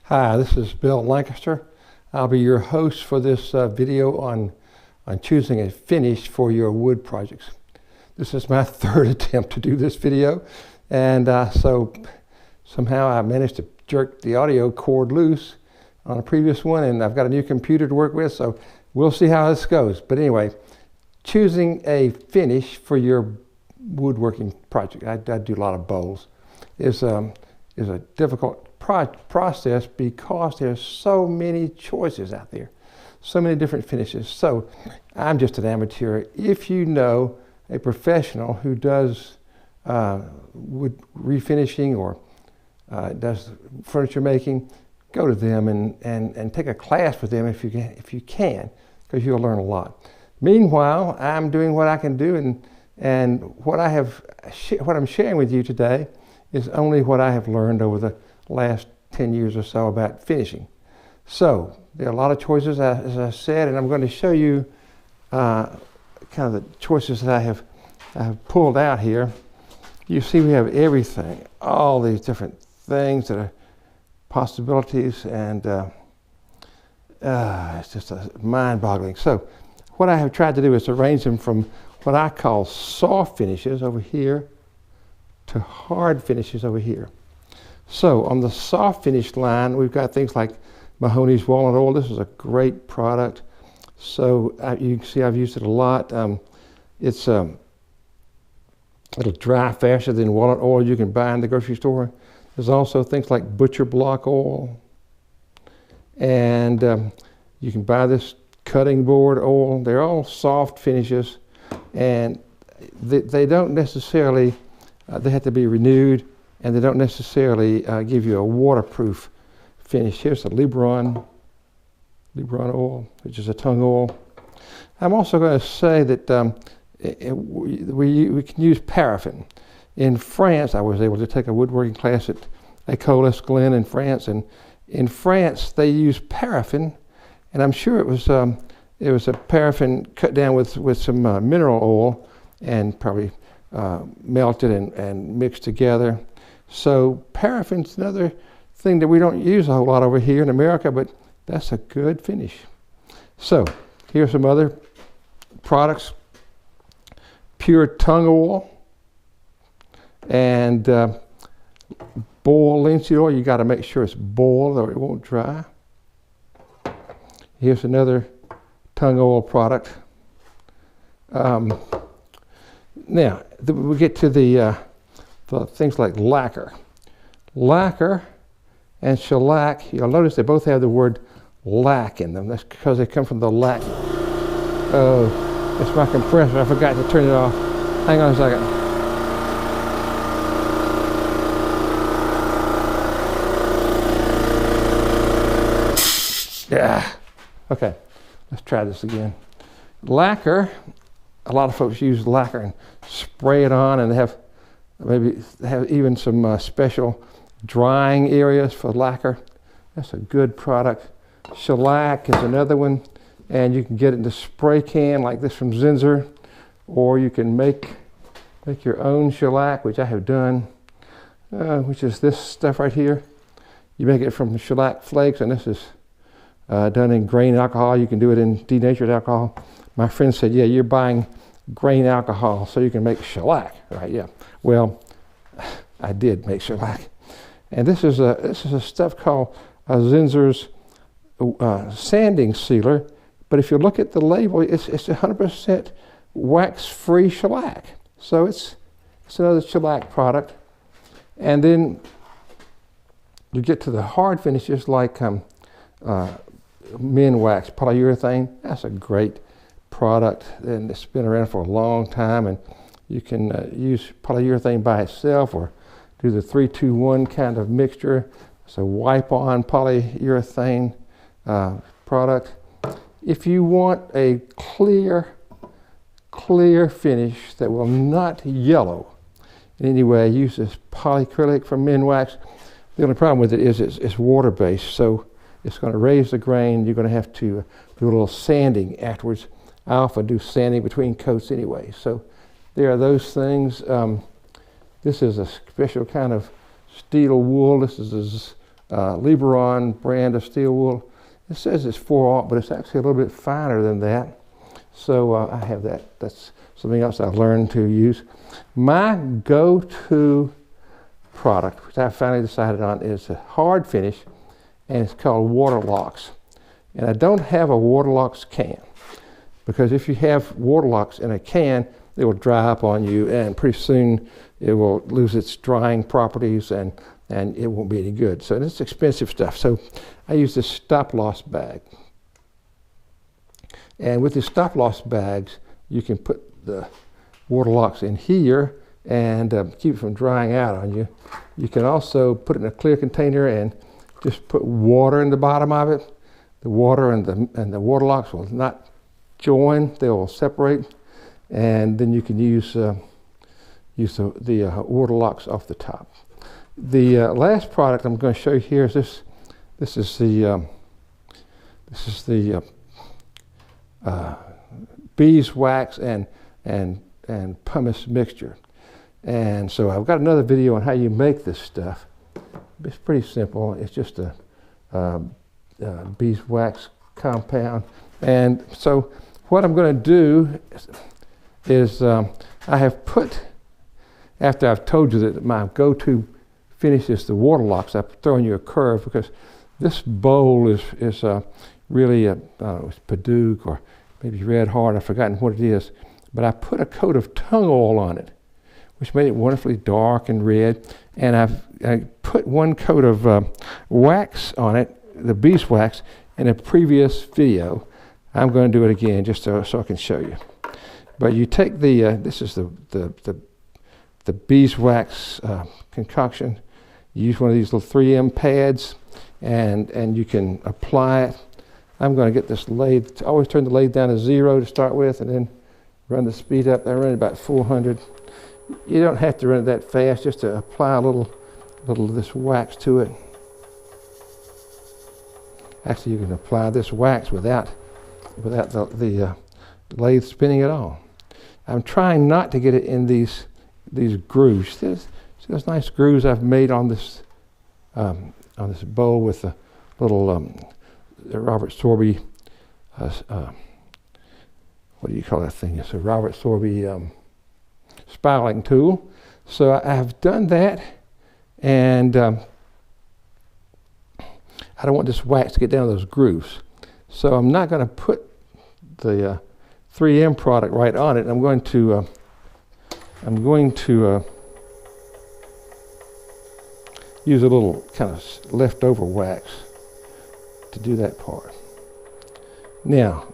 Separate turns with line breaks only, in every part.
Hi, this is Bill Lancaster. I'll be your host for this video on choosing a finish for your wood projects. This is my third attempt to do this video, and so somehow I managed to jerk the audio cord loose on a previous one, and I've got a new computer to work with, so we'll see how this goes. But anyway, choosing a finish for your woodworking project, I do a lot of bowls, is a difficult process because there's so many choices out there, so many different finishes. So I'm just an amateur. If you know a professional who does wood refinishing or does furniture making, go to them and take a class with them if you can, because you'll learn a lot. Meanwhile, I'm doing what I can do, and what I'm sharing with you today is only what I have learned over the last 10 years or so about finishing. So there are a lot of choices, as I said, and I'm going to show you kind of the choices that I have pulled out here. You see we have everything, all these different things that are possibilities, and it's just mind-boggling. So what I have tried to do is arrange them from what I call soft finishes over here to hard finishes over here. So on the soft finish line, we've got things like Mahoney's walnut oil. This is a great product. So you can see I've used it a lot. It'll dry faster than walnut oil you can buy in the grocery store. There's also things like butcher block oil. And you can buy this cutting board oil. They're all soft finishes. And they don't necessarily, they have to be renewed, and they don't necessarily give you a waterproof finish. Here's the Libron oil, which is a tung oil. I'm also going to say that we can use paraffin. In France, I was able to take a woodworking class at École Escalin in France, and in France they use paraffin, and I'm sure it was a paraffin cut down with some mineral oil and probably melted and mixed together. So paraffin's another thing that we don't use a whole lot over here in America, but that's a good finish. So here's some other products. Pure tung oil and boiled linseed oil. You got to make sure it's boiled or it won't dry. Here's another tung oil product. Now we get to the things like lacquer. Lacquer and shellac, you'll notice they both have the word lac in them. That's because they come from the lac. Oh, it's my compressor. I forgot to turn it off. Hang on a second. Yeah. Okay, let's try this again. Lacquer, a lot of folks use lacquer and spray it on, and they have even some special drying areas for lacquer. That's a good product. Shellac is another one, and you can get it in a spray can like this from Zinsser, or you can make your own shellac, which I have done, which is this stuff right here. You make it from shellac flakes, and this is done in grain alcohol. You can do it in denatured alcohol. My friend said, yeah, you're buying grain alcohol so you can make shellac, right? Yeah. Well, I did make shellac, and this is a stuff called Zinsser's sanding sealer. But if you look at the label, it's 100% wax-free shellac. So it's another shellac product. And then you get to the hard finishes like Minwax polyurethane. That's a great product, and it's been around for a long time, and you can use polyurethane by itself or do the 3-2-1 kind of mixture. It's a wipe-on polyurethane product. If you want a clear finish that will not yellow in any way, use this polyacrylic from Minwax. The only problem with it is it's water-based, so it's going to raise the grain. You're going to have to do a little sanding afterwards. I often do sanding between coats anyway. So there are those things. This is a special kind of steel wool. This is Liberon brand of steel wool. It says it's 4/0, but it's actually a little bit finer than that. So I have that. That's something else I've learned to use. My go-to product, which I finally decided on, is a hard finish, and it's called Waterlox. And I don't have a Waterlox can, because if you have Waterlox in a can, it will dry up on you, and pretty soon it will lose its drying properties, and it won't be any good. So it's expensive stuff. So I use this stop-loss bag. And with the stop-loss bags, you can put the Waterlox in here and keep it from drying out on you. You can also put it in a clear container and just put water in the bottom of it. The water and the Waterlox will not join; they will separate, and then you can use the Waterlox off the top. The last product I'm going to show you here is this. This is the beeswax and pumice mixture. And so I've got another video on how you make this stuff. It's pretty simple. It's just a beeswax compound. And so what I'm going to do is I have put, after I've told you that my go-to finish is the Waterlox, I've thrown you a curve because this bowl is really it's Paduke or maybe Red Heart. I've forgotten what it is. But I put a coat of tung oil on it, which made it wonderfully dark and red. And I put one coat of wax on it, the beeswax, in a previous video. I'm going to do it again just so I can show you. But you take this is the beeswax concoction. You use one of these little 3M pads, and you can apply it. I'm going to get this lathe. Always turn the lathe down to 0 to start with, and then run the speed up. I run it about 400. You don't have to run it that fast, just to apply a little of this wax to it. Actually, you can apply this wax without the lathe spinning at all. I'm trying not to get it in these grooves. See those nice grooves I've made on this bowl with a little Robert Sorby. What do you call that thing? It's a Robert Sorby spiraling tool. So I have done that, and I don't want this wax to get down to those grooves. So I'm not going to put the 3M product right on it. I'm going to use a little kind of leftover wax to do that part. Now,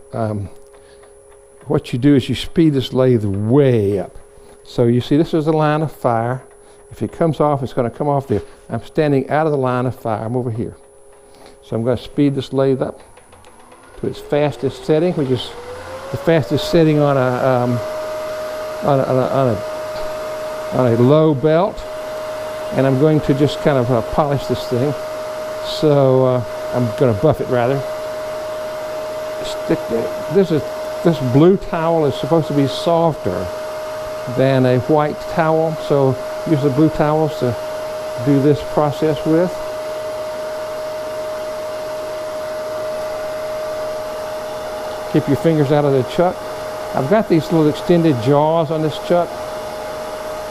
what you do is you speed this lathe way up. So you see this is the line of fire. If it comes off, it's going to come off there. I'm standing out of the line of fire. I'm over here. So I'm going to speed this lathe up to its fastest setting, which is the fastest setting on a low belt. And I'm going to just kind of polish this thing. So I'm going to buff it rather. This blue towel is supposed to be softer than a white towel, so use the blue towels to do this process with. Keep your fingers out of the chuck. I've got these little extended jaws on this chuck,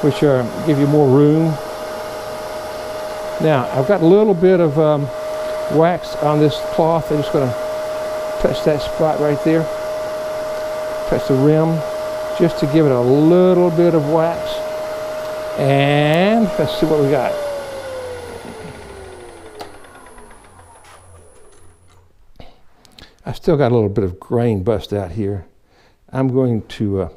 which give you more room. Now, I've got a little bit of wax on this cloth. I'm just going to touch that spot right there. Touch the rim, just to give it a little bit of wax. And let's see what we got. I still got a little bit of grain bust out here. I'm going to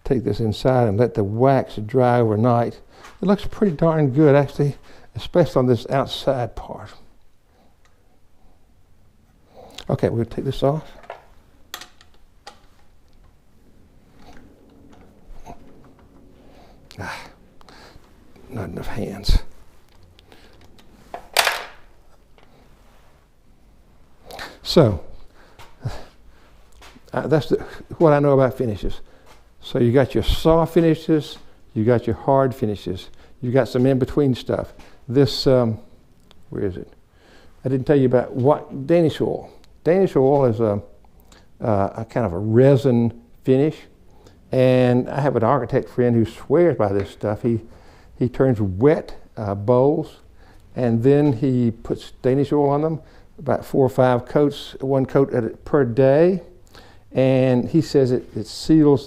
take this inside and let the wax dry overnight. It looks pretty darn good, actually, especially on this outside part. Okay, we'll take this off. Not enough hands. So, that's what I know about finishes. So you got your soft finishes, you got your hard finishes. you've got some in-between stuff. This, where is it? I didn't tell you about what Danish oil. Danish oil is a kind of a resin finish, and I have an architect friend who swears by this stuff. He turns wet bowls, and then he puts Danish oil on them, about 4 or 5 coats, one coat per day, and he says it seals